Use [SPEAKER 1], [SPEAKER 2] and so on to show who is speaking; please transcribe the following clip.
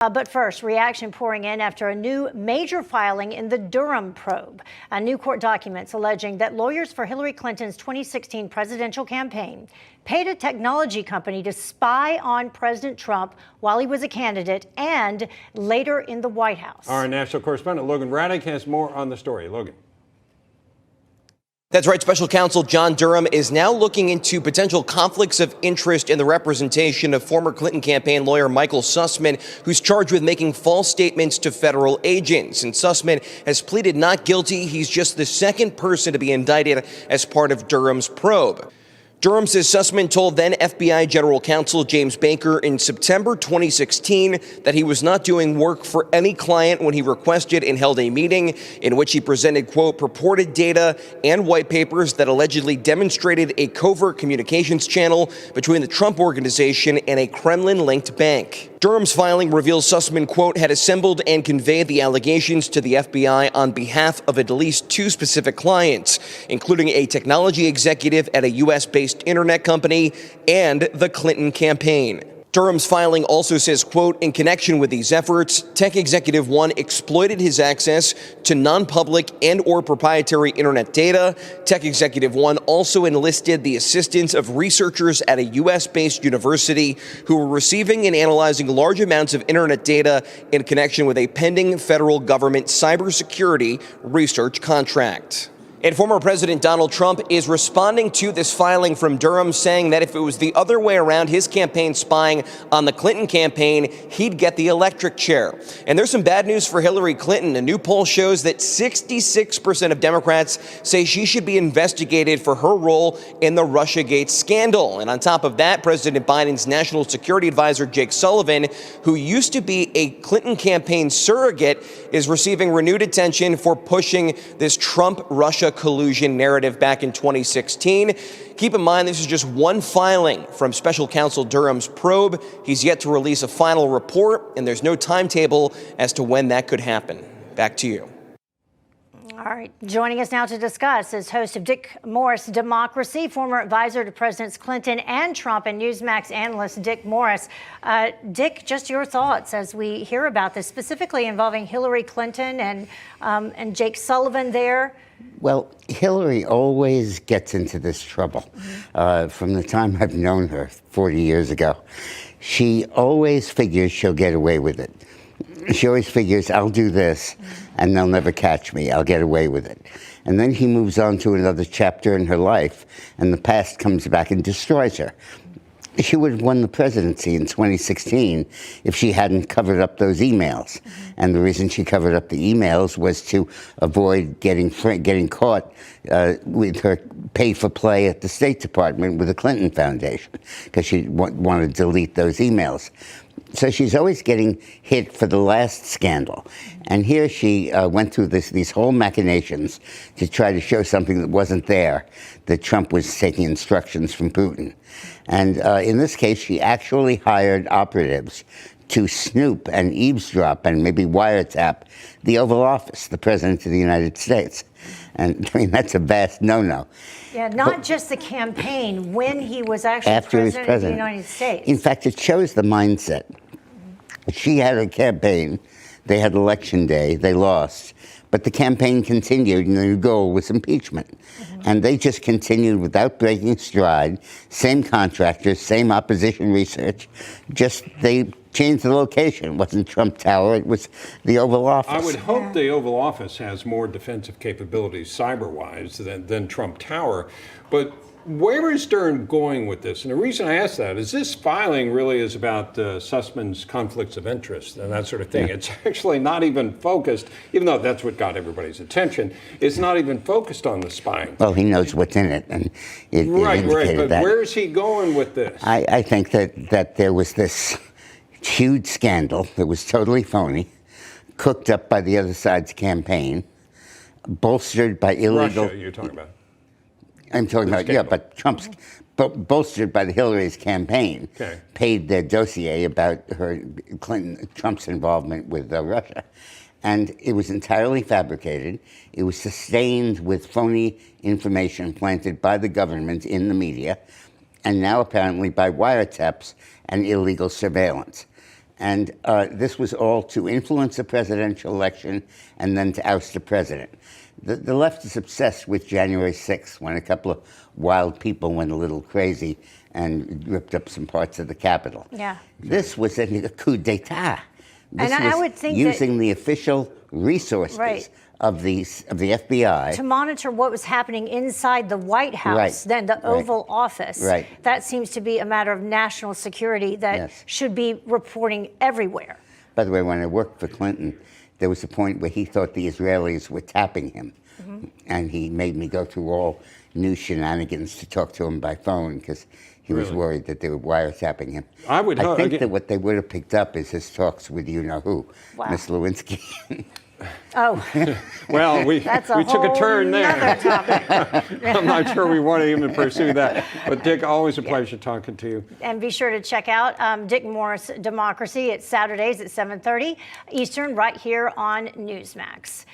[SPEAKER 1] But first, reaction pouring in after a new major filing in the Durham probe. New court documents alleging that lawyers for Hillary Clinton's 2016 presidential campaign paid a technology company to spy on President Trump while he was a candidate and later in the White House.
[SPEAKER 2] Our national correspondent Logan Raddick has more on the story. Logan.
[SPEAKER 3] That's right. Special counsel John Durham is now looking into potential conflicts of interest in the representation of former Clinton campaign lawyer Michael Sussman, who's charged with making false statements to federal agents. And Sussman has pleaded not guilty. He's just the second person to be indicted as part of Durham's probe. Durham says Sussman told then FBI General Counsel James Baker in September 2016 that he was not doing work for any client when he requested and held a meeting in which he presented, quote, purported data and white papers that allegedly demonstrated a covert communications channel between the Trump organization and a Kremlin-linked bank. Durham's filing reveals Sussman, quote, had assembled and conveyed the allegations to the FBI on behalf of at least two specific clients, including a technology executive at a U.S.-based internet company and the Clinton campaign. Durham's filing also says, quote, in connection with these efforts, Tech Executive One exploited his access to non-public and or proprietary internet data. Tech Executive One also enlisted the assistance of researchers at a U.S.-based university who were receiving and analyzing large amounts of internet data in connection with a pending federal government cybersecurity research contract. And former President Donald Trump is responding to this filing from Durham, saying that if it was the other way around, his campaign spying on the Clinton campaign, he'd get the electric chair. And there's some bad news for Hillary Clinton. A new poll shows that 66% of Democrats say she should be investigated for her role in the Russiagate scandal. And on top of that, President Biden's national security advisor, Jake Sullivan, who used to be a Clinton campaign surrogate, is receiving renewed attention for pushing this Trump-Russia collusion narrative back in 2016. Keep in mind, this is just one filing from special counsel Durham's probe. He's yet to release a final report, and there's no timetable as to when that could happen. Back to you.
[SPEAKER 1] All right. Joining us now to discuss is host of Dick Morris Democracy, former advisor to Presidents Clinton and Trump, and Newsmax analyst Dick Morris. Dick, just your thoughts as we hear about this, specifically involving Hillary Clinton and Jake Sullivan there.
[SPEAKER 4] Well, Hillary always gets into this trouble. From the time I've known her 40 years ago, she always figures she'll get away with it. She always figures, I'll do this, and they'll never catch me. I'll get away with it. And then he moves on to another chapter in her life, and the past comes back and destroys her. She would have won the presidency in 2016 if she hadn't covered up those emails. And the reason she covered up the emails was to avoid getting caught with her pay for play at the State Department with the Clinton Foundation, because she wanted to delete those emails. So she's always getting hit for the last scandal. And here she went through these whole machinations to try to show something that wasn't there, that Trump was taking instructions from Putin. And in this case, she actually hired operatives to snoop and eavesdrop and maybe wiretap the Oval Office, the President of the United States. And I mean, that's a vast no-no.
[SPEAKER 1] Yeah, not just the campaign, when he was actually president of the United States.
[SPEAKER 4] In fact, it shows the mindset. She had a campaign. They had election day. They lost. But the campaign continued, and the goal was impeachment. And they just continued without breaking stride. Same contractors, same opposition research. Just they changed the location. It wasn't Trump Tower. It was the Oval Office.
[SPEAKER 2] I would hope the Oval Office has more defensive capabilities cyber-wise than Trump Tower. But where is Durham going with this? And the reason I ask that is this filing really is about Sussman's conflicts of interest and that sort of thing. Yeah. It's actually not even focused, even though that's what got everybody's attention, it's not even focused on the spying.
[SPEAKER 4] Well, he knows what's in it. And
[SPEAKER 2] right, but where is he going with this?
[SPEAKER 4] I think that there was this huge scandal that was totally phony, cooked up by the other side's campaign, bolstered by illegal...
[SPEAKER 2] Russia, you're talking about.
[SPEAKER 4] I'm talking about, yeah, but Trump's, bolstered by the Hillary's campaign, paid their dossier about Trump's involvement with Russia. And it was entirely fabricated. It was sustained with phony information planted by the government in the media, and now apparently by wiretaps and illegal surveillance. And this was all to influence a presidential election and then to oust the president. The left is obsessed with January 6th, when a couple of wild people went a little crazy and ripped up some parts of the Capitol.
[SPEAKER 1] Yeah.
[SPEAKER 4] This was a coup d'etat. This
[SPEAKER 1] And
[SPEAKER 4] was
[SPEAKER 1] I would think
[SPEAKER 4] using the official resources
[SPEAKER 1] Right.
[SPEAKER 4] of the FBI
[SPEAKER 1] to monitor what was happening inside the White House,
[SPEAKER 4] Right.
[SPEAKER 1] then the
[SPEAKER 4] Right.
[SPEAKER 1] Oval Office.
[SPEAKER 4] Right.
[SPEAKER 1] That seems to be a matter of national security that
[SPEAKER 4] Yes.
[SPEAKER 1] should be reporting everywhere.
[SPEAKER 4] By the way, when I worked for Clinton, there was a point where he thought the Israelis were tapping him. And he made me go through all new shenanigans to talk to him by phone because he was
[SPEAKER 2] Really?
[SPEAKER 4] worried that they were wiretapping him.
[SPEAKER 2] I would hope-
[SPEAKER 4] think that what they would have picked up is his talks with you-know-who,
[SPEAKER 1] Wow.
[SPEAKER 4] Miss Lewinsky.
[SPEAKER 1] Oh,
[SPEAKER 2] Well, we
[SPEAKER 1] that's a
[SPEAKER 2] we took a turn there.
[SPEAKER 1] nother topic.
[SPEAKER 2] I'm not sure we want to even pursue that. But Dick, always a pleasure talking to you.
[SPEAKER 1] And be sure to check out Dick Morris Democracy. It's Saturdays at 7:30 Eastern, right here on Newsmax.